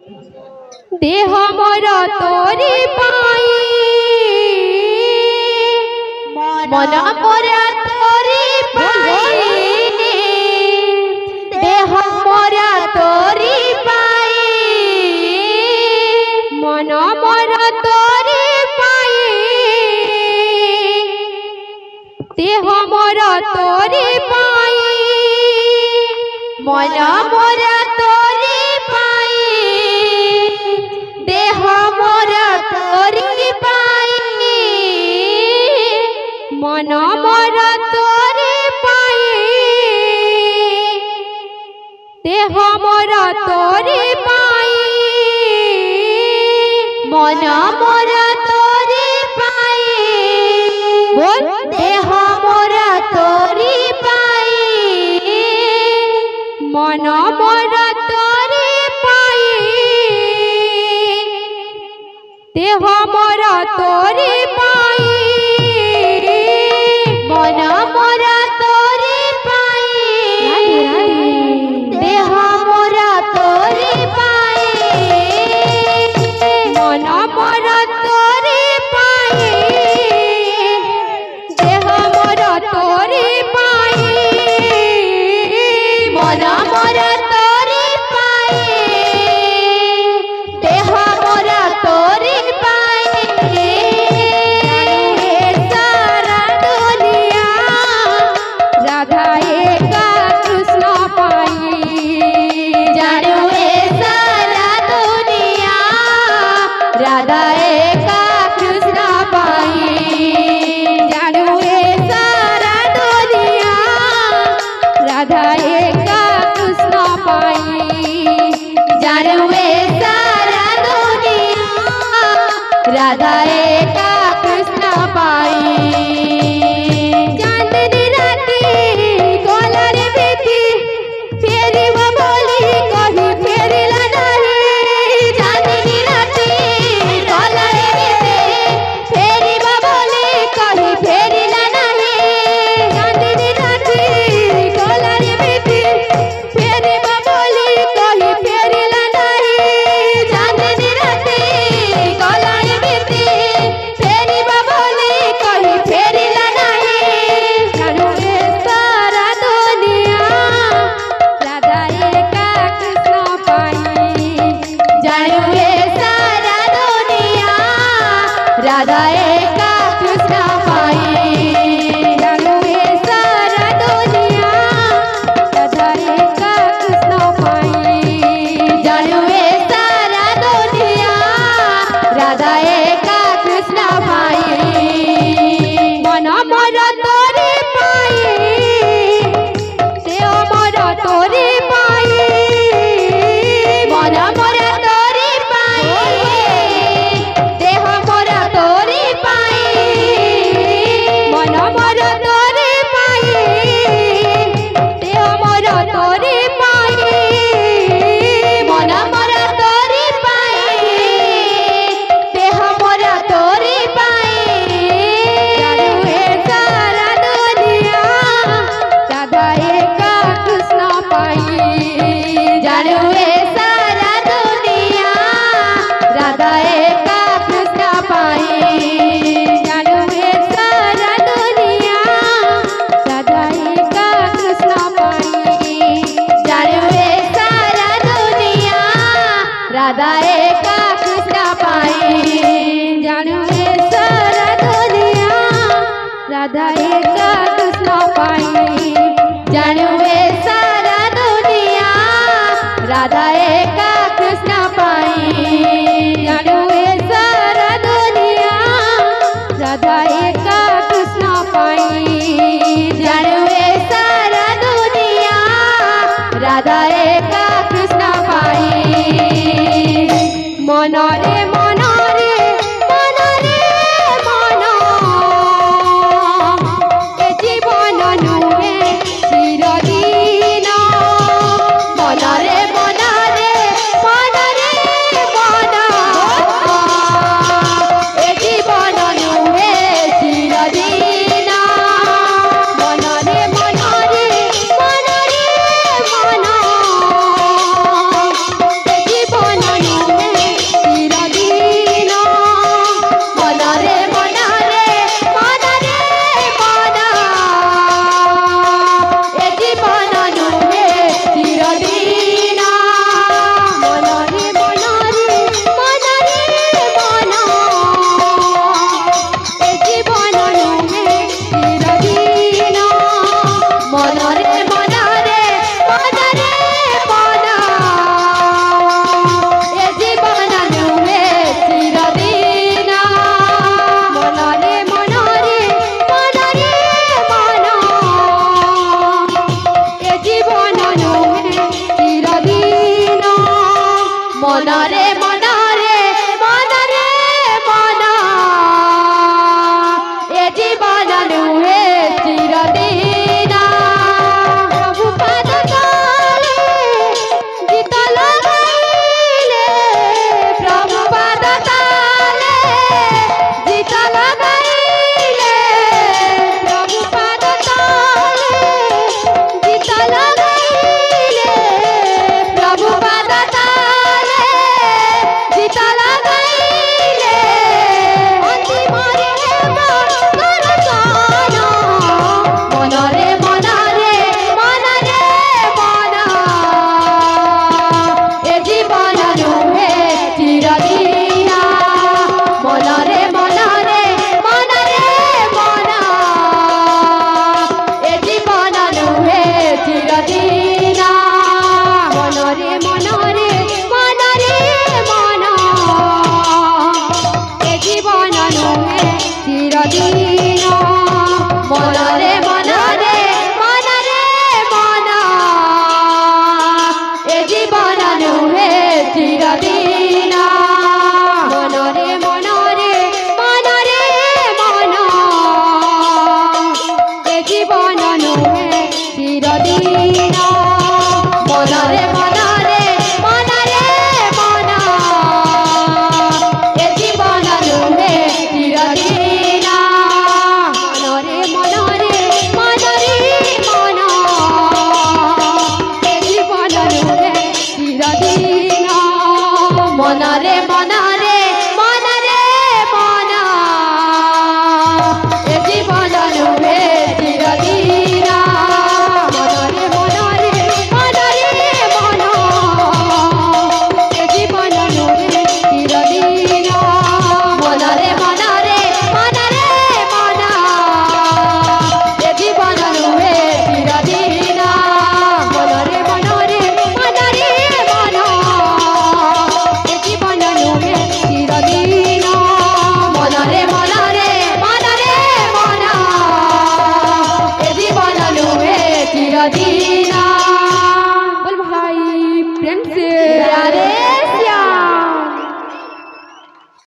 देह मोर तोरी पाई मन मोर तोरी पाई देह मोर तोरी पाई मन मोर तोरी पाई देह मोर तोरी पाई मन मोर तोरी पाई देह मोर तोरी पाई मन मोर तोरी पाई देह मोर तोरी पाई मन मोर तोरी पाई बोल देह मोर तोरी पाई मन मोर तोरी पाई देह मोर तोरी पाई मन मोर तोरी पाई देह मोर तोरी पाई मन मोर तोरी पाई देह मोर तोरी पाई मन मोर तोरी पाई देह मोर तोरी पाई सारा दुनिया राधा एका कृष्ण पाई जानो सारा दुनिया राधा एका कृष्ण पाई जानो सारा दुनिया राधा एका कृष्ण पाई जानो सारा दुनिया राधा एका कृष्ण पाई चांदनी राती कोलार बेटी फेरी बोली कही फेरिला नहीं चांदनी राती कोलार बेटी फेरी बोली कही फेरिला नहीं चांदनी राती कोलार बेटी फेरी बोली कही फेरिला नहीं चांदनी राती कोलार बेटी फेरी बोली कही फेरिला नहीं जानो सारा दुनिया राधा एका कृष्ण पाई जानो सारा दुनिया राधा एका कृष्ण पाई जानो सारा दुनिया राधा एका कृष्ण पाई जानो सारा दुनिया राधा एका कृष्ण पाई मन मोर तोरी पाई देह मोर तोरी पाई मन मोर तोरी पाई देह मोर तोरी पाई मन मोर तोरी पाई देह मोर तोरी पाई मन मोर तोरी पाई देह मोर तोरी पाई जानो सारा दुनिया राधा एका कृष्ण पाई जानो सारा दुनिया राधा एका कृष्ण पाई जानो सारा दुनिया राधा एका कृष्ण पाई जानो सारा दुनिया राधा एका कृष्ण पाई जानो सारा दुनिया राधा एका कृष्ण पाई जानो सारा दुनिया राधा एका कृष्ण पाई जानो सारा दुनिया राधा एका कृष्ण पाई जानो सारा दुनिया राधा एका कृष्ण पाई मन रे मन रे मन रे मन ए जीवन नुहे चिरदिन मन रे मन रे मन रे मन ए जीवन नुहे चिरदिन मन रे मन रे मन रे मन ए जीवन नुहे रे मन रे मन रे मन ए जीवन नुहे चिरदिन प्रभु पाद तले गीत लगाइले प्रभु पाद तले गीत लगाइले प्रभु पाद तले गीत लगाइले प्रभु पाद तले गीत लगाइले अंतिम रे दर्शन मन रे मन रे मन रे मन ए जीवन नुहे चिरदिन मन रे मन रे मन रे मन ए जीवन नुहे चिरदिन मन रे मन रे मन रे मन ए जीवन नुहे चिरदिन मन रे मन रे मन रे मन ए जीवन नुहे चिरदिन मन रे मन रे मन रे मन ए जीवन नुहे चिरदिन मन रे मन रे मन रे मन ए जीवन नुहे चिरदिन मन रे मन रे मन रे मन ए जीवन नुहे चिरदिन मन रे मन रे मन रे मन ए जीवन नुहे चिरदिन मन रे मन रे मन रे मन ए जीवन नुहे चिरदिन मन रे मन रे मन रे मन ए जीवन नुहे चिरदिन मन रे मन रे मन रे मन ए जीवन नुहे चिरदिन मन रे मन रे मन रे मन ए जीवन नुहे चिरदिन बोल भाई प्रेम से अरे